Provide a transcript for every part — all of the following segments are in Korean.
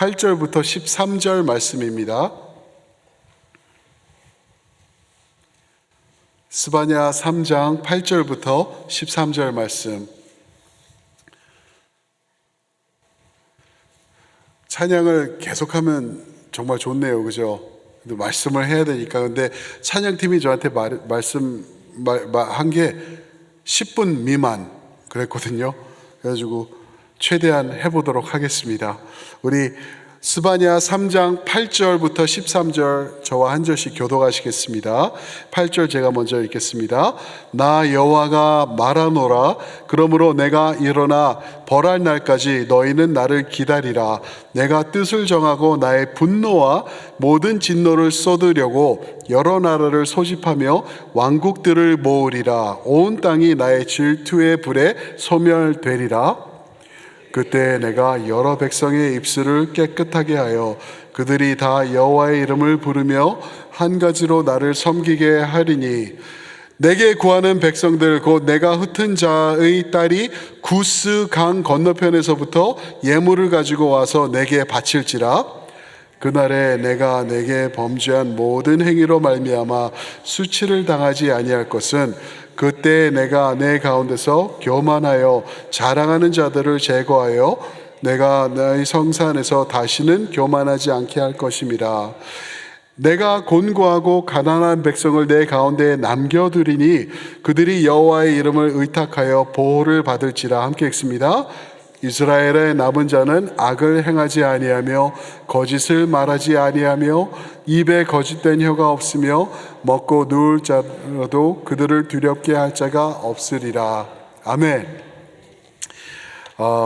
8절부터 13절 말씀입니다. 스바냐 3장 8절부터 13절 말씀. 찬양을 계속하면 정말 좋네요, 그죠? 근데 말씀을 해야 되니까. 근데 찬양팀이 저한테 한 게 10분 미만 그랬거든요. 그래가지고 최대한 해보도록 하겠습니다. 우리 스바냐 3장 8절부터 13절 저와 한 절씩 교독하시겠습니다. 8절 제가 먼저 읽겠습니다. 나 여호와가 말하노라. 그러므로 내가 일어나 벌할 날까지 너희는 나를 기다리라. 내가 뜻을 정하고 나의 분노와 모든 진노를 쏟으려고 여러 나라를 소집하며 왕국들을 모으리라. 온 땅이 나의 질투의 불에 소멸되리라. 그때 내가 여러 백성의 입술을 깨끗하게 하여 그들이 다 여호와의 이름을 부르며 한 가지로 나를 섬기게 하리니, 내게 구하는 백성들 곧 내가 흩은 자의 딸이 구스 강 건너편에서부터 예물을 가지고 와서 내게 바칠지라. 그날에 내가 내게 범죄한 모든 행위로 말미암아 수치를 당하지 아니할 것은, 그때 내가 내 가운데서 교만하여 자랑하는 자들을 제거하여 내가 나의 성산에서 다시는 교만하지 않게 할 것임이라. 내가 곤고하고 가난한 백성을 내 가운데에 남겨두리니 그들이 여호와의 이름을 의탁하여 보호를 받을지라. 함께 읽습니다. 이스라엘의 남은 자는 악을 행하지 아니하며 거짓을 말하지 아니하며 입에 거짓된 혀가 없으며 먹고 누울 자라도 그들을 두렵게 할 자가 없으리라. 아멘.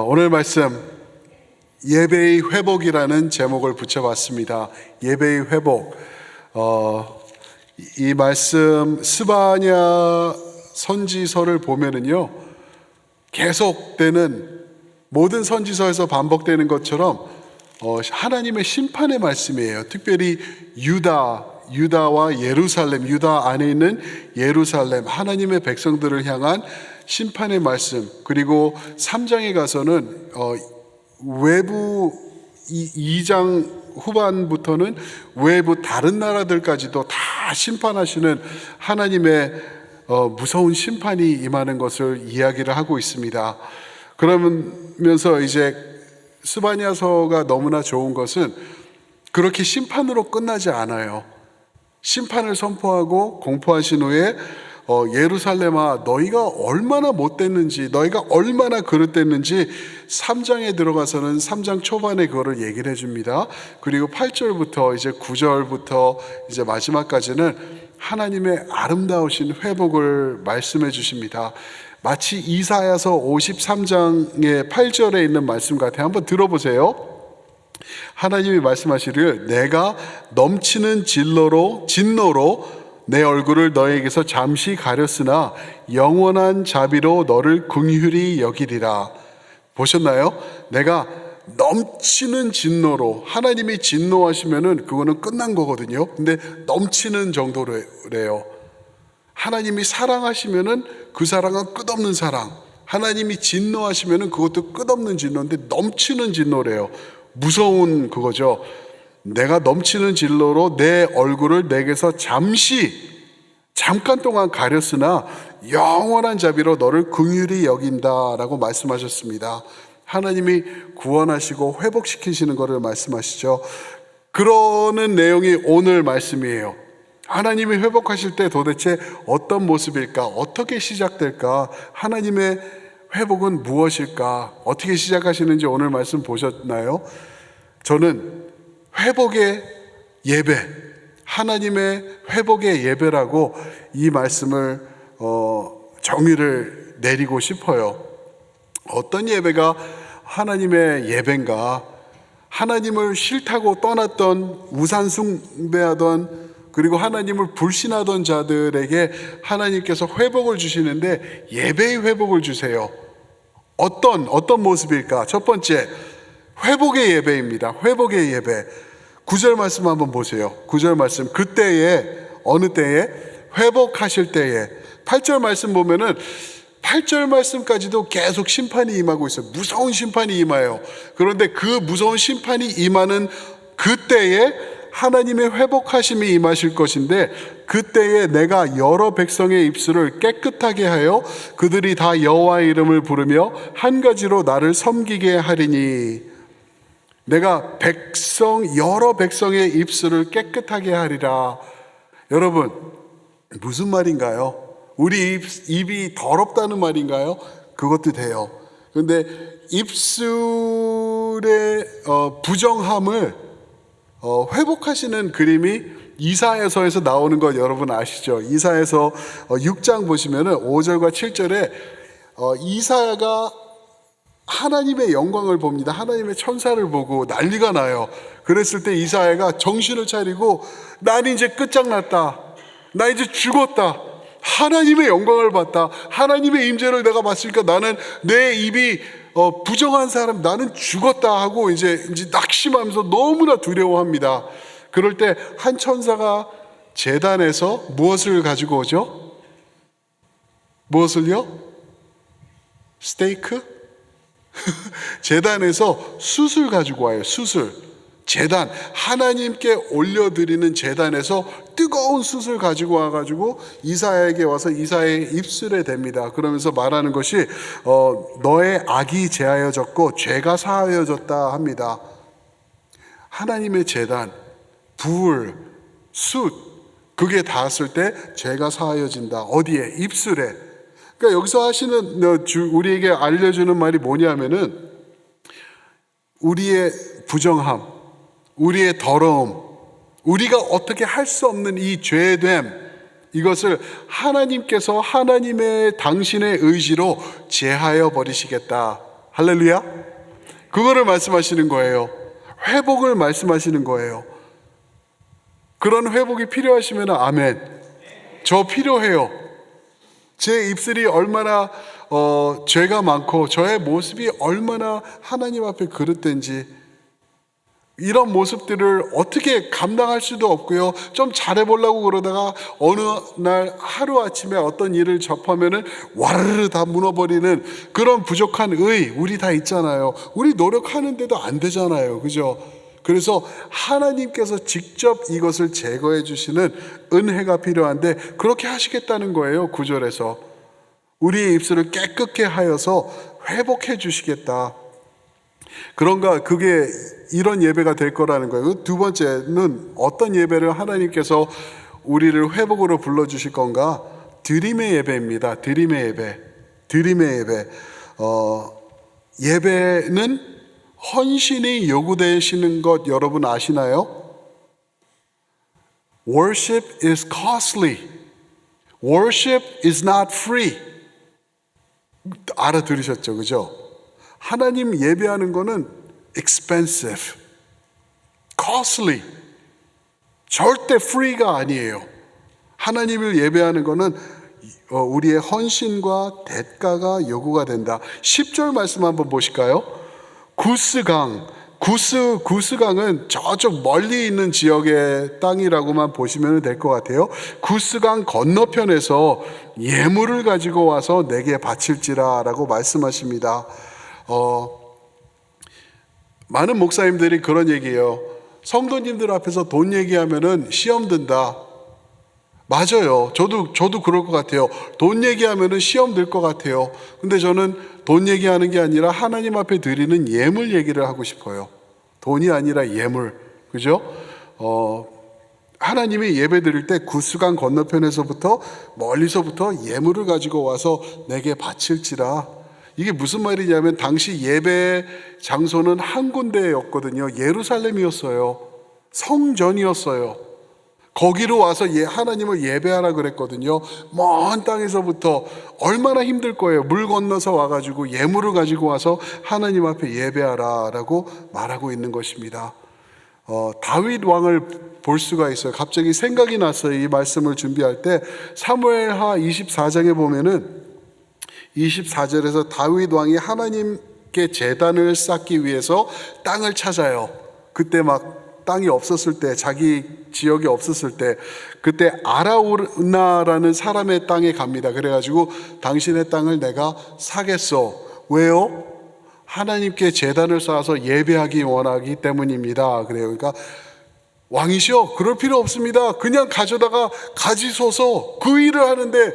오늘 말씀 예배의 회복이라는 제목을 붙여봤습니다. 예배의 회복. 이 말씀 스바냐 선지서를 보면은요, 계속되는 모든 선지서에서 반복되는 것처럼 하나님의 심판의 말씀이에요. 특별히 유다와 예루살렘, 유다 안에 있는 예루살렘, 하나님의 백성들을 향한 심판의 말씀. 그리고 3장에 가서는 외부 2장 후반부터는 외부 다른 나라들까지도 다 심판하시는 하나님의 무서운 심판이 임하는 것을 이야기를 하고 있습니다. 그러면서 이제 스바냐서가 너무나 좋은 것은 그렇게 심판으로 끝나지 않아요. 심판을 선포하고 공포하신 후에 예루살렘아, 너희가 얼마나 못됐는지, 너희가 얼마나 그릇됐는지 3장에 들어가서는 3장 초반에 그거를 얘기를 해줍니다. 그리고 8절부터 이제 9절부터 이제 마지막까지는 하나님의 아름다우신 회복을 말씀해 주십니다. 마치 이사야서 53장의 8절에 있는 말씀 같아요. 한번 들어보세요. 하나님이 말씀하시기를, 내가 넘치는 진노로 내 얼굴을 너에게서 잠시 가렸으나 영원한 자비로 너를 긍휼히 여기리라. 보셨나요? 내가 넘치는 진노로, 하나님이 진노하시면은 그거는 끝난 거거든요. 근데 넘치는 정도래요. 하나님이 사랑하시면은 그 사랑은 끝없는 사랑, 하나님이 진노하시면은 그것도 끝없는 진노인데 넘치는 진노래요. 무서운 그거죠. 내가 넘치는 진노로 내 얼굴을 내게서 잠깐 동안 가렸으나 영원한 자비로 너를 긍휼히 여긴다라고 말씀하셨습니다. 하나님이 구원하시고 회복시키시는 것을 말씀하시죠. 그러는 내용이 오늘 말씀이에요. 하나님이 회복하실 때 도대체 어떤 모습일까? 어떻게 시작될까? 하나님의 회복은 무엇일까? 어떻게 시작하시는지 오늘 말씀 보셨나요? 저는 회복의 예배, 하나님의 회복의 예배라고 이 말씀을 정의를 내리고 싶어요. 어떤 예배가 하나님의 예배인가? 하나님을 싫다고 떠났던, 우상 숭배하던, 그리고 하나님을 불신하던 자들에게 하나님께서 회복을 주시는데 예배의 회복을 주세요. 어떤 모습일까? 첫 번째, 회복의 예배입니다. 회복의 예배. 9절 말씀 한번 보세요. 9절 말씀. 그때에, 어느 때에? 회복하실 때에. 8절 말씀 보면은 8절 말씀까지도 계속 심판이 임하고 있어요. 무서운 심판이 임해요. 그런데 그 무서운 심판이 임하는 그때에 하나님의 회복하심이 임하실 것인데, 그때에 내가 여러 백성의 입술을 깨끗하게 하여 그들이 다 여호와의 이름을 부르며 한 가지로 나를 섬기게 하리니, 내가 여러 백성의 입술을 깨끗하게 하리라. 여러분, 무슨 말인가요? 우리 입이 더럽다는 말인가요? 그것도 돼요. 그런데 입술의 부정함을 회복하시는 그림이 이사야서에서 나오는 것 여러분 아시죠? 이사야서 6장 보시면은 5절과 7절에 이사야가 하나님의 영광을 봅니다. 하나님의 천사를 보고 난리가 나요. 그랬을 때 이사야가 정신을 차리고, 난 이제 끝장났다. 나 이제 죽었다. 하나님의 영광을 봤다. 하나님의 임재를 내가 봤으니까 나는 내 입이 부정한 사람, 나는 죽었다 하고 이제 낙심하면서 너무나 두려워합니다. 그럴 때 한 천사가 제단에서 무엇을 가지고 오죠? 무엇을요? 스테이크? 제단에서 숯을 가지고 와요. 숯을. 제단, 하나님께 올려드리는 제단에서 뜨거운 숯을 가지고 와가지고 이사야에게 와서 이사야의 입술에 댑니다. 그러면서 말하는 것이 너의 악이 제하여졌고 죄가 사하여졌다 합니다. 하나님의 제단, 불, 숯, 그게 닿았을 때 죄가 사하여진다. 어디에? 입술에. 그러니까 여기서 하시는, 우리에게 알려주는 말이 뭐냐면은, 우리의 부정함, 우리의 더러움, 우리가 어떻게 할 수 없는 이 죄됨, 이것을 하나님께서 하나님의 당신의 의지로 제하여 버리시겠다. 할렐루야. 그거를 말씀하시는 거예요. 회복을 말씀하시는 거예요. 그런 회복이 필요하시면 아멘. 저 필요해요. 제 입술이 얼마나 죄가 많고 저의 모습이 얼마나 하나님 앞에 그릇된지, 이런 모습들을 어떻게 감당할 수도 없고요. 좀 잘해보려고 그러다가 어느 날 하루아침에 어떤 일을 접하면은 와르르 다 무너버리는 그런 부족한 의, 우리 다 있잖아요. 우리 노력하는데도 안 되잖아요. 그죠? 그래서 하나님께서 직접 이것을 제거해 주시는 은혜가 필요한데, 그렇게 하시겠다는 거예요. 9절에서 우리의 입술을 깨끗게 하여서 회복해 주시겠다. 그런가, 그게 이런 예배가 될 거라는 거예요. 두 번째는 어떤 예배를 하나님께서 우리를 회복으로 불러주실 건가? 드림의 예배입니다. 드림의 예배. 드림의 예배. 예배는 헌신이 요구되시는 것 여러분 아시나요? Worship is costly. Worship is not free. 알아들으셨죠? 그죠? 하나님 예배하는 거는 expensive, costly, 절대 free가 아니에요. 하나님을 예배하는 거는 우리의 헌신과 대가가 요구가 된다. 10절 말씀 한번 보실까요? 구스강, 구스강은 저쪽 멀리 있는 지역의 땅이라고만 보시면 될 것 같아요. 구스강 건너편에서 예물을 가지고 와서 내게 바칠지라 라고 말씀하십니다. 많은 목사님들이 그런 얘기해요. 성도님들 앞에서 돈 얘기하면은 시험 든다. 맞아요. 저도 그럴 것 같아요. 돈 얘기하면은 시험 들 것 같아요. 근데 저는 돈 얘기하는 게 아니라 하나님 앞에 드리는 예물 얘기를 하고 싶어요. 돈이 아니라 예물. 그죠? 하나님이 예배 드릴 때 구스강 건너편에서부터 멀리서부터 예물을 가지고 와서 내게 바칠지라. 이게 무슨 말이냐면, 당시 예배 장소는 한 군데였거든요. 예루살렘이었어요. 성전이었어요. 거기로 와서 하나님을 예배하라 그랬거든요. 먼 땅에서부터 얼마나 힘들 거예요. 물 건너서 와가지고 예물을 가지고 와서 하나님 앞에 예배하라 라고 말하고 있는 것입니다. 다윗 왕을 볼 수가 있어요. 갑자기 생각이 났어요. 이 말씀을 준비할 때 사무엘하 24장에 보면은 24절에서 다윗 왕이 하나님께 제단을 쌓기 위해서 땅을 찾아요. 그때 막 땅이 없었을 때, 자기 지역이 없었을 때, 그때 아라우나라는 사람의 땅에 갑니다. 그래가지고 당신의 땅을 내가 사겠소. 왜요? 하나님께 제단을 쌓아서 예배하기 원하기 때문입니다. 그래요. 그러니까 왕이시여, 그럴 필요 없습니다. 그냥 가져다가 가지소서. 그 일을 하는데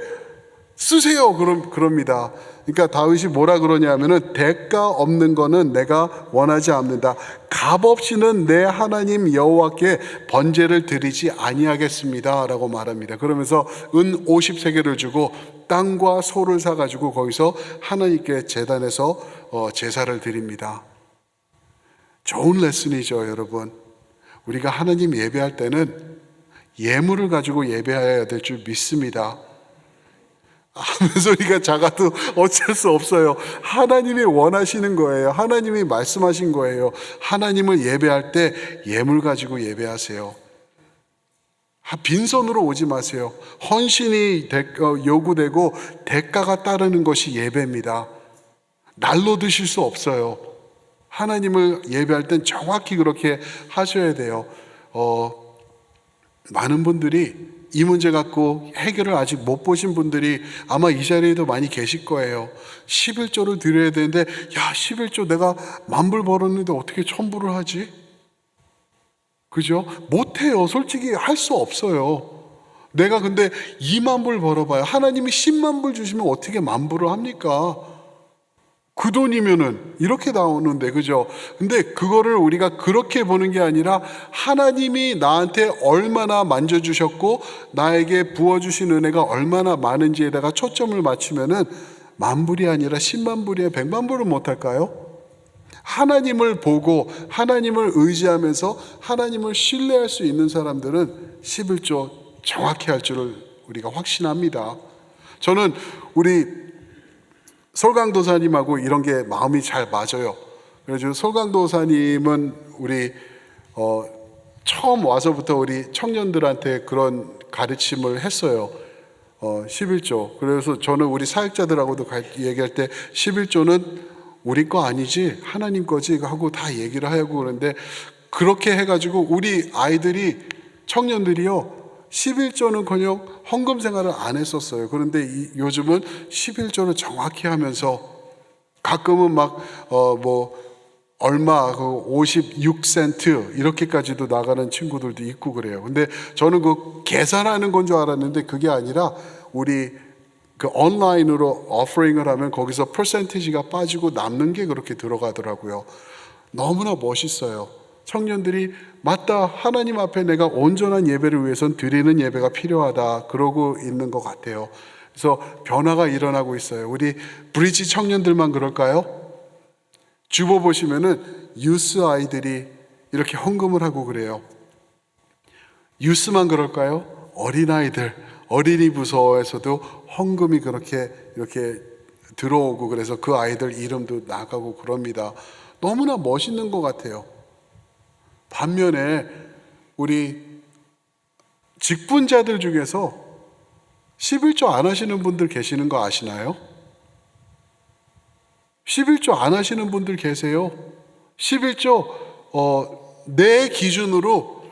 쓰세요. 그럽니다. 그러니까 다윗이 뭐라 그러냐면은 대가 없는 거는 내가 원하지 않는다. 값 없이는 내 하나님 여호와께 번제를 드리지 아니하겠습니다라고 말합니다. 그러면서 은 50세겔을 주고 땅과 소를 사가지고 거기서 하나님께 제단에서 제사를 드립니다. 좋은 레슨이죠, 여러분. 우리가 하나님 예배할 때는 예물을 가지고 예배해야 될 줄 믿습니다. 아무 소리가 작아도 어쩔 수 없어요. 하나님이 원하시는 거예요. 하나님이 말씀하신 거예요. 하나님을 예배할 때 예물 가지고 예배하세요. 빈손으로 오지 마세요. 헌신이 요구되고 대가가 따르는 것이 예배입니다. 날로 드실 수 없어요. 하나님을 예배할 땐 정확히 그렇게 하셔야 돼요. 많은 분들이 이 문제 갖고 해결을 아직 못 보신 분들이 아마 이 자리에도 많이 계실 거예요. 11조를 드려야 되는데, 야, 11조 내가 10,000불 벌었는데 어떻게 1,000불을 하지? 그죠? 못해요. 솔직히 할 수 없어요. 내가 근데 20,000불 벌어봐요. 하나님이 100,000불 주시면 어떻게 10,000불을 합니까? 그 돈이면은 이렇게 나오는데, 그죠? 근데 그거를 우리가 그렇게 보는 게 아니라 하나님이 나한테 얼마나 만져주셨고 나에게 부어주신 은혜가 얼마나 많은지에다가 초점을 맞추면은 10,000불이 아니라 100,000불이야, 100,000불은 못할까요? 하나님을 보고 하나님을 의지하면서 하나님을 신뢰할 수 있는 사람들은 11조 정확히 할 줄을 우리가 확신합니다. 저는 우리 솔강도사님하고 이런 게 마음이 잘 맞아요. 그래서 솔강도사님은 우리 처음 와서부터 우리 청년들한테 그런 가르침을 했어요. 11조. 그래서 저는 우리 사역자들하고도 얘기할 때 11조는 우리 거 아니지 하나님 거지 하고 다 얘기를 하고 그러는데, 그렇게 해가지고 우리 아이들이, 청년들이요, 11조는커녕 헌금 생활을 안 했었어요. 그런데 요즘은 11조를 정확히 하면서 가끔은 막 얼마 56센트 이렇게까지도 나가는 친구들도 있고 그래요. 근데 저는 그 계산하는 건 줄 알았는데 그게 아니라 우리 그 온라인으로 오퍼링을 하면 거기서 퍼센티지가 빠지고 남는 게 그렇게 들어가더라고요. 너무나 멋있어요. 청년들이 맞다, 하나님 앞에 내가 온전한 예배를 위해선 드리는 예배가 필요하다 그러고 있는 것 같아요. 그래서 변화가 일어나고 있어요. 우리 브리지 청년들만 그럴까요? 주보 보시면은 유스 아이들이 이렇게 헌금을 하고 그래요. 유스만 그럴까요? 어린아이들, 어린이 부서에서도 헌금이 그렇게 이렇게 들어오고, 그래서 그 아이들 이름도 나가고 그럽니다. 너무나 멋있는 것 같아요. 반면에 우리 직분자들 중에서 11조 안 하시는 분들 계시는 거 아시나요? 11조 안 하시는 분들 계세요. 11조 내 기준으로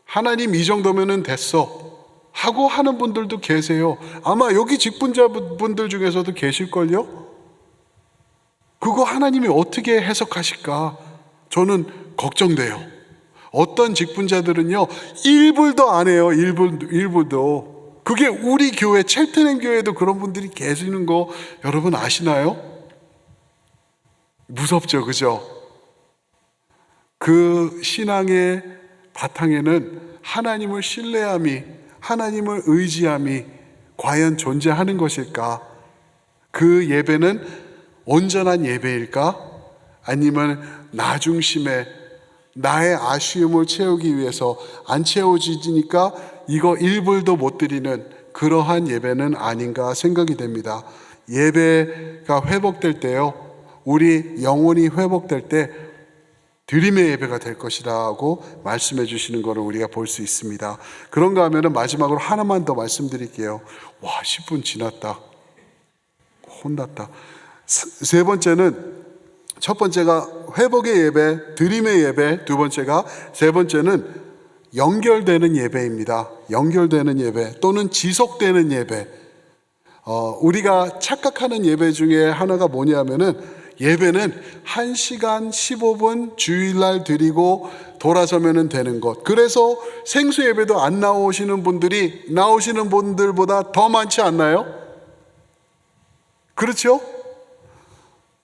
하나님 이 정도면은 됐어 하고 하는 분들도 계세요. 아마 여기 직분자분들 중에서도 계실걸요? 그거 하나님이 어떻게 해석하실까? 저는 걱정돼요. 어떤 직분자들은요 1불도 안 해요. 1불도. 그게 우리 교회, 첼트넘 교회도 그런 분들이 계시는 거 여러분 아시나요? 무섭죠, 그죠? 그 신앙의 바탕에는 하나님을 신뢰함이, 하나님을 의지함이 과연 존재하는 것일까? 그 예배는 온전한 예배일까? 아니면 나 중심의 나의 아쉬움을 채우기 위해서 안 채워지니까 이거 1불도 못 드리는 그러한 예배는 아닌가 생각이 됩니다. 예배가 회복될 때요, 우리 영혼이 회복될 때 드림의 예배가 될 것이라고 말씀해 주시는 것을 우리가 볼 수 있습니다. 그런가 하면 마지막으로 하나만 더 말씀드릴게요. 와, 10분 지났다. 혼났다. 세 번째는 첫 번째가 회복의 예배, 드림의 예배, 두 번째가, 세 번째는 연결되는 예배입니다. 연결되는 예배 또는 지속되는 예배. 우리가 착각하는 예배 중에 하나가 뭐냐면은, 예배는 1시간 15분 주일날 드리고 돌아서면 되는 것. 그래서 생수 예배도 안 나오시는 분들이 나오시는 분들보다 더 많지 않나요? 그렇죠?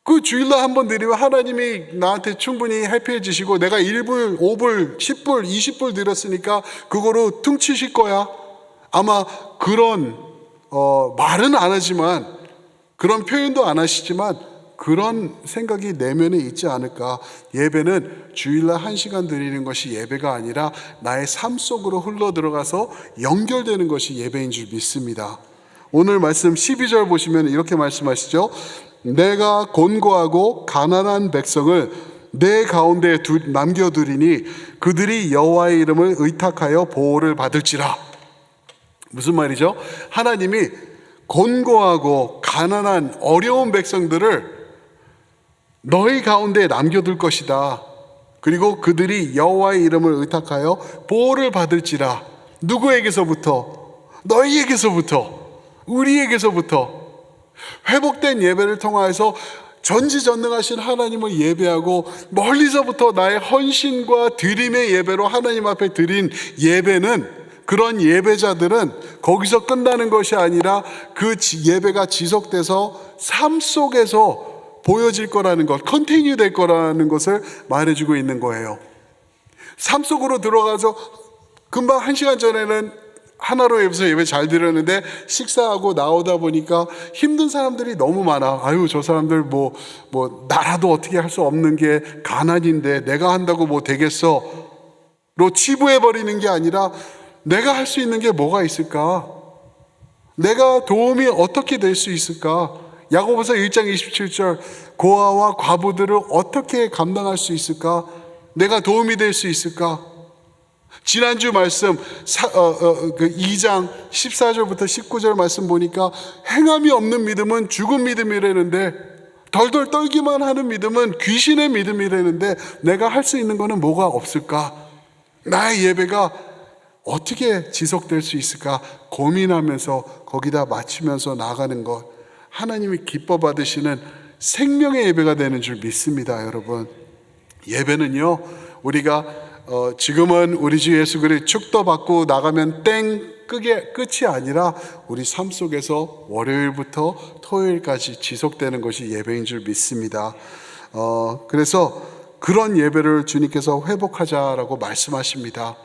그 주일날 한번 드리면 하나님이 나한테 충분히 해피해 주시고, 내가 1불, 5불, 10불, 20불 드렸으니까 그거로 퉁치실 거야. 아마 그런 말은 안 하지만, 그런 표현도 안 하시지만 그런 생각이 내면에 있지 않을까. 예배는 주일날 1시간 드리는 것이 예배가 아니라 나의 삶 속으로 흘러 들어가서 연결되는 것이 예배인 줄 믿습니다. 오늘 말씀 12절 보시면 이렇게 말씀하시죠. 내가 곤고하고 가난한 백성을 내 가운데 남겨두리니 그들이 여호와의 이름을 의탁하여 보호를 받을지라. 무슨 말이죠? 하나님이 곤고하고 가난한 어려운 백성들을 너희 가운데 남겨둘 것이다. 그리고 그들이 여호와의 이름을 의탁하여 보호를 받을지라. 누구에게서부터? 너희에게서부터, 우리에게서부터. 회복된 예배를 통하여서 전지전능하신 하나님을 예배하고, 멀리서부터 나의 헌신과 드림의 예배로 하나님 앞에 드린 예배는, 그런 예배자들은 거기서 끝나는 것이 아니라 그 예배가 지속돼서 삶 속에서 보여질 거라는 것, 컨티뉴 될 거라는 것을 말해주고 있는 거예요. 삶 속으로 들어가서, 금방 1시간 전에는 하나로 예배 잘 드렸는데 식사하고 나오다 보니까 힘든 사람들이 너무 많아. 아유, 저 사람들 뭐 나라도 어떻게 할 수 없는 게 가난인데 내가 한다고 뭐 되겠어? 로 치부해버리는 게 아니라, 내가 할 수 있는 게 뭐가 있을까? 내가 도움이 어떻게 될 수 있을까? 야고보서 1장 27절, 고아와 과부들을 어떻게 감당할 수 있을까? 내가 도움이 될 수 있을까? 지난주 말씀 2장 14절부터 19절 말씀 보니까, 행함이 없는 믿음은 죽은 믿음이라는데, 덜덜 떨기만 하는 믿음은 귀신의 믿음이라는데, 내가 할 수 있는 거는 뭐가 없을까? 나의 예배가 어떻게 지속될 수 있을까? 고민하면서 거기다 맞추면서 나가는 것, 하나님이 기뻐 받으시는 생명의 예배가 되는 줄 믿습니다. 여러분, 예배는요, 우리가 지금은 우리 주 예수 그리스도 축도 받고 나가면 땡 끝이 아니라 우리 삶 속에서 월요일부터 토요일까지 지속되는 것이 예배인 줄 믿습니다. 그래서 그런 예배를 주님께서 회복하자라고 말씀하십니다.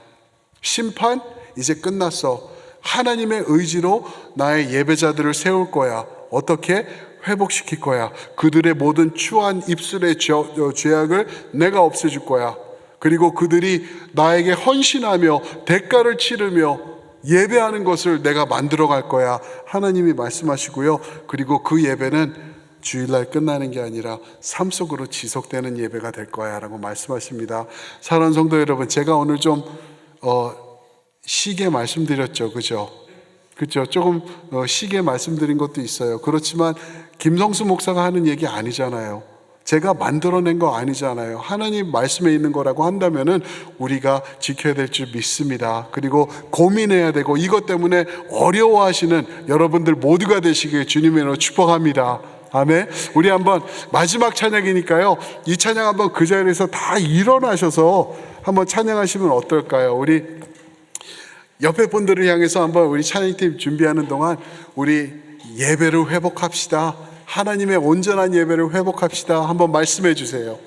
심판 이제 끝났어. 하나님의 의지로 나의 예배자들을 세울 거야. 어떻게? 회복시킬 거야. 그들의 모든 추한 입술의 죄악을 내가 없애줄 거야. 그리고 그들이 나에게 헌신하며 대가를 치르며 예배하는 것을 내가 만들어 갈 거야. 하나님이 말씀하시고요. 그리고 그 예배는 주일날 끝나는 게 아니라 삶 속으로 지속되는 예배가 될 거야 라고 말씀하십니다. 사랑하는 성도 여러분, 제가 오늘 좀 시게 말씀드렸죠. 그죠? 조금 시게 말씀드린 것도 있어요. 그렇지만 김성수 목사가 하는 얘기 아니잖아요. 제가 만들어낸 거 아니잖아요. 하나님 말씀에 있는 거라고 한다면은 우리가 지켜야 될 줄 믿습니다. 그리고 고민해야 되고, 이것 때문에 어려워하시는 여러분들 모두가 되시길 주님의 이름으로 축복합니다. 아멘. 우리 한번 마지막 찬양이니까요, 이 찬양 한번 그 자리에서 다 일어나셔서 한번 찬양하시면 어떨까요? 우리 옆에 분들을 향해서 한번 우리 찬양팀 준비하는 동안 우리 예배를 회복합시다. 하나님의 온전한 예배를 회복합시다. 한번 말씀해 주세요.